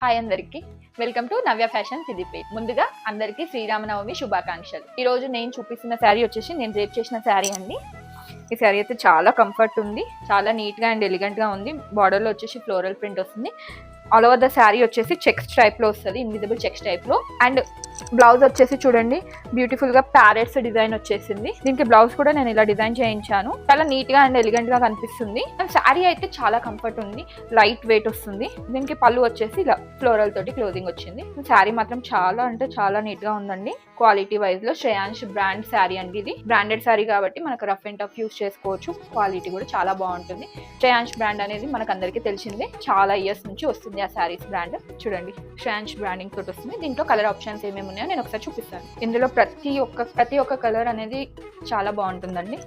Hi అందరికి, welcome to Navya fashion Siddipet. ముందుగా అందరికీ శ్రీరామనవమి శుభాకాంక్షలు. ఈ రోజు నేను చూపిస్తున్న శారీ వచ్చేసి నేను రేప్ చేసిన శారీ అండి. ఈ శారీ అయితే చాలా కంఫర్ట్ ఉంది, చాలా నీట్ గా అండ్ ఎలిగెంట్ గా ఉంది. బార్డర్ లో వచ్చేసి ఫ్లోరల్ ప్రింట్ వస్తుంది. ఆల్ ఓవర్ ద శారీ వచ్చేసి చెక్స్ టైప్ లో వస్తుంది, ఇన్విజిబుల్ చెక్స్ టైప్ లో. అండ్ బ్లౌజ్ వచ్చేసి చూడండి, బ్యూటిఫుల్ గా ప్యారెట్స్ డిజైన్ వచ్చేసింది. దీనికి బ్లౌజ్ కూడా నేను ఇలా డిజైన్ చేయించాను. చాలా నీట్ గా అండ్ ఎలిగెంట్ గా కనిపిస్తుంది. శారీ అయితే చాలా కంఫర్ట్ ఉంది, లైట్ వెయిట్ వస్తుంది. దీనికి పళ్ళు వచ్చేసి ఇలా ఫ్లోరల్ తోటి క్లోజింగ్ వచ్చింది. శారీ మాత్రం చాలా అంటే చాలా నీట్ గా ఉందండి. క్వాలిటీ వైజ్ లో శ్రేయాన్స్ బ్రాండ్ శారీ అండి. ఇది బ్రాండెడ్ శారీ కాబట్టి మనకు రఫ్ అండ్ టఫ్ యూస్ చేసుకోవచ్చు. క్వాలిటీ కూడా చాలా బాగుంటుంది. శ్రేయాన్స్ బ్రాండ్ అనేది మనకు అందరికీ తెలిసిందే, చాలా ఇయర్స్ నుంచి వస్తుంది ఆ శారీస్ బ్రాండ్. చూడండి, శ్రేయాన్స్ బ్రాండింగ్ తోటి వస్తుంది. దీంట్లో కలర్ ఆప్షన్స్ ఏమేమి ఉన్నాయో నేను ఒకసారి చూపిస్తాను. ఇందులో ప్రతి ఒక్క కలర్ అనేది చాలా బాగుంటుందండి.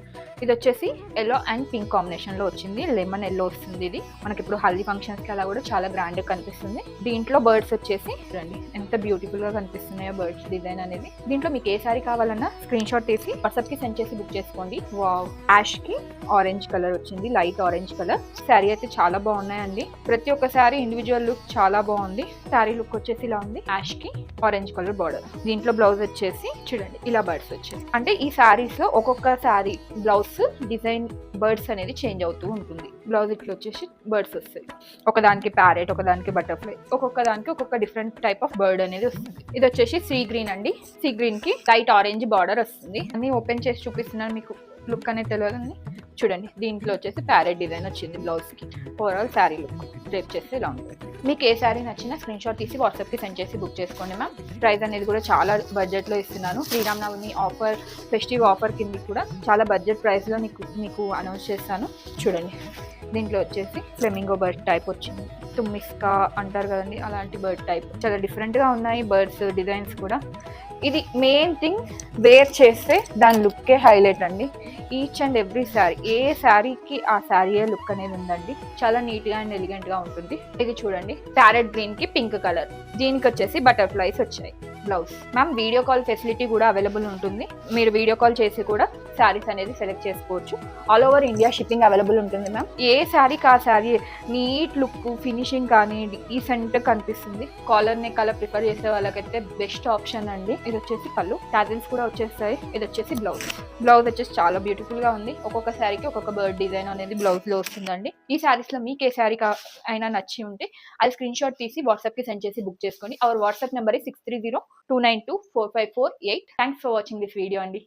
ఇది వచ్చేసి ఎల్లో అండ్ పింక్ కాంబినేషన్ లో వచ్చింది. లెమన్ ఎల్లో వస్తుంది. ఇది మనకి ఇప్పుడు హల్దీ ఫంక్షన్స్ కి అలా కూడా చాలా గ్రాండ్ గా కనిపిస్తుంది. దీంట్లో బర్డ్స్ వచ్చేసి చూడండి ఎంత బ్యూటిఫుల్ గా కనిపిస్తున్నాయో బర్డ్స్ డిజైన్ అనేది. దీంట్లో మీకు ఏ సారీ కావాలన్నా స్క్రీన్ షాట్ తీసి వాట్సాప్ కి సెండ్ చేసి బుక్ చేసుకోండి. వావ్, యాష్ కి ఆరెంజ్ కలర్ వచ్చింది, లైట్ ఆరెంజ్ కలర్. శారీ అయితే చాలా బాగున్నాయండి. ప్రతి ఒక్క శారీ ఇండివిజువల్ లుక్ చాలా బాగుంది. శారీ లుక్ వచ్చేసి ఇలా ఉంది, యాష్ కి ఆరెంజ్ కలర్ బార్డర్. దీంట్లో బ్లౌజ్ వచ్చేసి చూడండి ఇలా బర్డ్స్ వచ్చేసి. అంటే ఈ శారీస్ లో ఒక్కొక్క శారీ బ్లౌజ్ డిజైన్ బర్డ్స్ అనేది చేంజ్ అవుతూ ఉంటుంది. బ్లౌజ్ ఇట్లా వచ్చేసి బర్డ్స్ వస్తాయి. ఒకదానికి ప్యారెట్, ఒకదానికి బటర్ఫ్లై, ఒక్కొక్క దానికి ఒక్కొక్క డిఫరెంట్ టైప్ ఆఫ్ బర్డ్ అనేది వస్తుంది. ఇది వచ్చేసి సీ గ్రీన్ అండి. సీ గ్రీన్ కి లైట్ ఆరెంజ్ బార్డర్ వస్తుంది. అన్ని ఓపెన్ చేసి చూపిస్తున్నాను, మీకు లుక్ అనేది తెలియదు. చూడండి, దీంట్లో వచ్చేసి ప్యారెట్ డిజైన్ వచ్చింది బ్లౌజ్ కి. ఓవరాల్ శారీ లుక్ రేప్ చేస్తే ఇలా ఉంటుంది. మీకు ఏ శారీ నచ్చినా స్క్రీన్ షాట్ తీసి వాట్సాప్ కి సెండ్ చేసి బుక్ చేసుకోండి మ్యామ్. ప్రైస్ అనేది కూడా చాలా బడ్జెట్ లో ఇస్తున్నాను. శ్రీరామనవమి ఆఫర్, ఫెస్టివ్ ఆఫర్ కింద కూడా చాలా బడ్జెట్ ప్రైస్ లో మీకు అనౌన్స్ చేస్తాను. చూడండి, దీంట్లో వచ్చేసి ఫ్లెమింగో బర్డ్ టైప్ వచ్చింది. తుమ్మిస్కా అంటారు కదండి, అలాంటి బర్డ్ టైప్. చాలా డిఫరెంట్ గా ఉన్నాయి బర్డ్స్ డిజైన్స్ కూడా. ఇది మెయిన్ థింగ్, వేర్ చేస్తే దాని లుక్కే హైలైట్ అండి. ఈచ్ అండ్ ఎవ్రీ శారీ, ఏ శారీకి ఆ శారీయే లుక్ అనేది ఉందండి. చాలా నీట్ గా అండ్ ఎలిగెంట్ గా ఉంటుంది. ఇది చూడండి, ప్యారెట్ గ్రీన్ కి పింక్ కలర్. దీనికి వచ్చేసి బటర్ఫ్లైస్ వచ్చాయి. Blouse ma'am video call facility కూడా అవైలబుల్ ఉంటుంది. మీరు వీడియో కాల్ చేసి కూడా శారీస్ అనేది సెలెక్ట్ చేసుకోవచ్చు. All over India shipping available ఉంటుంది మ్యామ్. ఏ శారీకి ఆ శారీ నీట్ లుక్, ఫినిషింగ్ కానీ డీసెంట్ కనిపిస్తుంది. కాలర్ నెక్ అలా ప్రిఫర్ చేసే వాళ్ళకైతే బెస్ట్ ఆప్షన్ అండి. ఇది వచ్చేసి పళ్ళు, టాజిల్స్ కూడా వచ్చేస్తాయి. ఇది వచ్చేసి బ్లౌజ్. బ్లౌజ్ వచ్చేసి చాలా బ్యూటిఫుల్ గా ఉంది. ఒక్కొక్క శారీకి ఒక్కొక్క బర్డ్ డిజైన్ అనేది బ్లౌజ్ లో వస్తుందండి. ఈ శారీస్ లో మీకు ఏ శారీ అయినా నచ్చి ఉంటే అది స్క్రీన్ షాట్ తీసి వాట్సాప్ కి సెండ్ చేసి బుక్ చేసుకోండి. Our WhatsApp number 6302924548. Thanks for watching this video అండి.